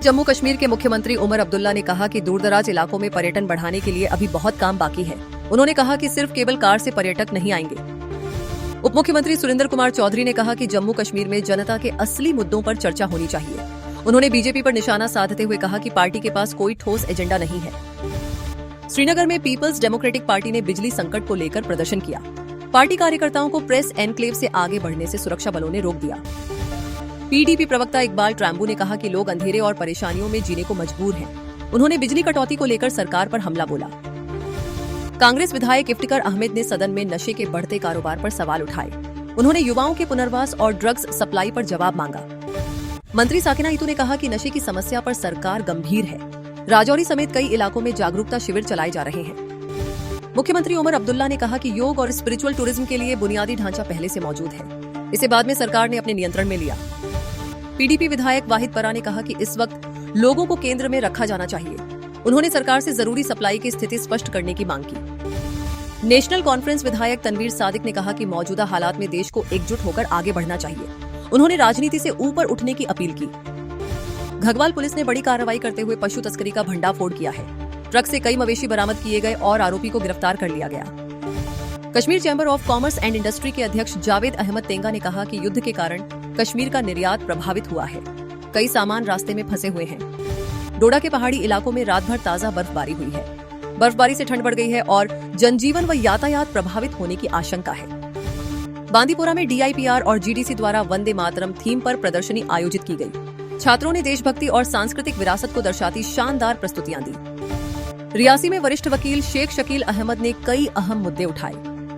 जम्मू कश्मीर के मुख्यमंत्री उमर अब्दुल्ला ने कहा कि दूरदराज इलाकों में पर्यटन बढ़ाने के लिए अभी बहुत काम बाकी है। उन्होंने कहा कि सिर्फ केबल कार से पर्यटक नहीं आएंगे। उप मुख्यमंत्री सुरेंद्र कुमार चौधरी ने कहा कि जम्मू कश्मीर में जनता के असली मुद्दों पर चर्चा होनी चाहिए। उन्होंने बीजेपी पर निशाना साधते हुए कहा कि पार्टी के पास कोई ठोस एजेंडा नहीं है। श्रीनगर में पीपल्स डेमोक्रेटिक पार्टी ने बिजली संकट को लेकर प्रदर्शन किया। पार्टी कार्यकर्ताओं को प्रेस एनक्लेव से आगे बढ़ने से सुरक्षा बलों ने रोक दिया। पीडीपी प्रवक्ता इकबाल ट्रैम्बू ने कहा कि लोग अंधेरे और परेशानियों में जीने को मजबूर हैं। उन्होंने बिजली कटौती को लेकर सरकार पर हमला बोला। कांग्रेस विधायक इफ्तिकार अहमद ने सदन में नशे के बढ़ते कारोबार पर सवाल उठाए। उन्होंने युवाओं के पुनर्वास और ड्रग्स सप्लाई पर जवाब मांगा। मंत्री साकिना इतू ने कहा कि नशे की समस्या पर सरकार गंभीर है। राजौरी समेत कई इलाकों में जागरूकता शिविर चलाए जा रहे हैं। मुख्यमंत्री उमर अब्दुल्ला ने कहा कि योग और स्पिरिचुअल टूरिज्म के लिए बुनियादी ढांचा पहले से मौजूद है। इसे बाद में सरकार ने अपने नियंत्रण में लिया। पीडीपी विधायक वाहिद परा ने कहा कि इस वक्त लोगों को केंद्र में रखा जाना चाहिए। उन्होंने सरकार से जरूरी सप्लाई की स्थिति स्पष्ट करने की मांग की। नेशनल कॉन्फ्रेंस विधायक तनवीर सादिक ने कहा कि मौजूदा हालात में देश को एकजुट होकर आगे बढ़ना चाहिए। उन्होंने राजनीति से ऊपर उठने की अपील की। घगवाल पुलिस ने बड़ी कार्रवाई करते हुए पशु तस्करी का भंडाफोड़ किया है। ट्रक से कई मवेशी बरामद किए गए और आरोपी को गिरफ्तार कर लिया गया। Kashmir chamber of commerce and industry के अध्यक्ष जावेद अहमद तेंगा ने कहा कि युद्ध के कारण कश्मीर का निर्यात प्रभावित हुआ है। कई सामान रास्ते में फंसे हुए हैं। डोडा के पहाड़ी इलाकों में रात भर ताजा बर्फबारी हुई है। बर्फबारी से ठंड बढ़ गई है और जनजीवन व यातायात प्रभावित होने की आशंका है। बांदीपोरा में डीआईपीआर और जीडीसी द्वारा वंदे मातरम थीम पर प्रदर्शनी आयोजित की गई। छात्रों ने देशभक्ति और सांस्कृतिक विरासत को दर्शाती शानदार प्रस्तुतियां दी। रियासी में वरिष्ठ वकील शेख शकील अहमद ने कई अहम मुद्दे उठाए।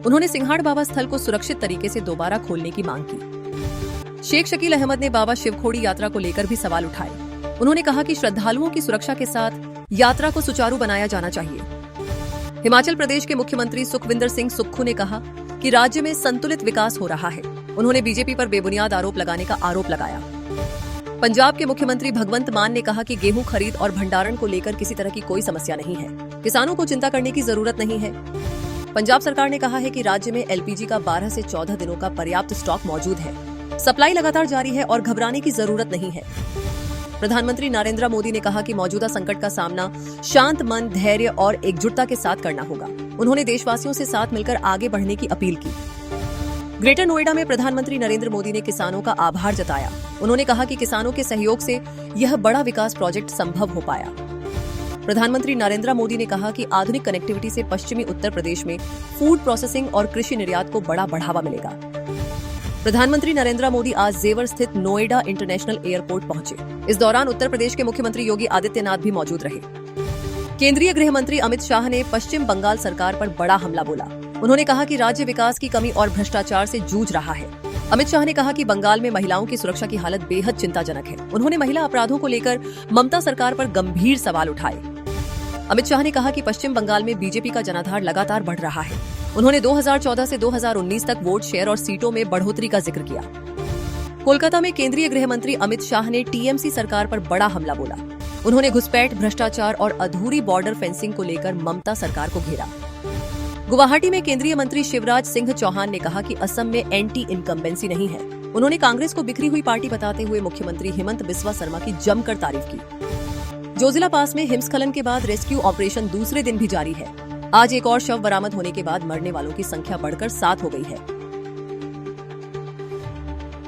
उन्होंने सिंघाड़ बाबा स्थल को सुरक्षित तरीके से दोबारा खोलने की मांग की। शेख शकील अहमद ने बाबा शिवखोड़ी यात्रा को लेकर भी सवाल उठाए। उन्होंने कहा कि श्रद्धालुओं की सुरक्षा के साथ यात्रा को सुचारू बनाया जाना चाहिए। हिमाचल प्रदेश के मुख्यमंत्री सुखविंदर सिंह सुक्खू ने कहा कि राज्य में संतुलित विकास हो रहा है। उन्होंने बीजेपी पर बेबुनियाद आरोप लगाने का आरोप लगाया। पंजाब के मुख्यमंत्री भगवंत मान ने कहा कि गेहूं खरीद और भंडारण को लेकर किसी तरह की कोई समस्या नहीं है। किसानों को चिंता करने की जरूरत नहीं है। पंजाब सरकार ने कहा है कि राज्य में एलपीजी का 12 से 14 दिनों का पर्याप्त स्टॉक मौजूद है। सप्लाई लगातार जारी है और घबराने की जरूरत नहीं है। प्रधानमंत्री नरेंद्र मोदी ने कहा कि मौजूदा संकट का सामना शांत मन, धैर्य और एकजुटता के साथ करना होगा। उन्होंने देशवासियों से साथ मिलकर आगे बढ़ने की अपील की। ग्रेटर नोएडा में प्रधानमंत्री नरेंद्र मोदी ने किसानों का आभार जताया। उन्होंने कहा कि किसानों के सहयोग से यह बड़ा विकास प्रोजेक्ट संभव हो पाया। प्रधानमंत्री नरेंद्र मोदी ने कहा कि आधुनिक कनेक्टिविटी से पश्चिमी उत्तर प्रदेश में फूड प्रोसेसिंग और कृषि निर्यात को बड़ा बढ़ावा मिलेगा। प्रधानमंत्री नरेंद्र मोदी आज जेवर स्थित नोएडा इंटरनेशनल एयरपोर्ट पहुंचे। इस दौरान उत्तर प्रदेश के मुख्यमंत्री योगी आदित्यनाथ भी मौजूद रहे। केंद्रीय गृह मंत्री अमित शाह ने पश्चिम बंगाल सरकार पर बड़ा हमला बोला। उन्होंने कहा कि राज्य विकास की कमी और भ्रष्टाचार से जूझ रहा है। अमित शाह ने कहा कि बंगाल में महिलाओं की सुरक्षा की हालत बेहद चिंताजनक है। उन्होंने महिला अपराधों को लेकर ममता सरकार पर गंभीर सवाल उठाए। अमित शाह ने कहा कि पश्चिम बंगाल में बीजेपी का जनाधार लगातार बढ़ रहा है। उन्होंने 2014 से 2019 तक वोट शेयर और सीटों में बढ़ोतरी का जिक्र किया। कोलकाता में केंद्रीय गृह मंत्री अमित शाह ने टीएमसी सरकार पर बड़ा हमला बोला। उन्होंने घुसपैठ, भ्रष्टाचार और अधूरी बॉर्डर फेंसिंग को लेकर ममता सरकार को घेरा। गुवाहाटी में केंद्रीय मंत्री शिवराज सिंह चौहान ने कहा कि असम में एंटी इनकम्बेंसी नहीं है। उन्होंने कांग्रेस को बिखरी हुई पार्टी बताते हुए मुख्यमंत्री हेमंत बिस्वा शर्मा की जमकर तारीफ की। जोजिला पास में हिमस्खलन के बाद रेस्क्यू ऑपरेशन दूसरे दिन भी जारी है। आज एक और शव बरामद होने के बाद मरने वालों की संख्या बढ़कर 7 हो गई है।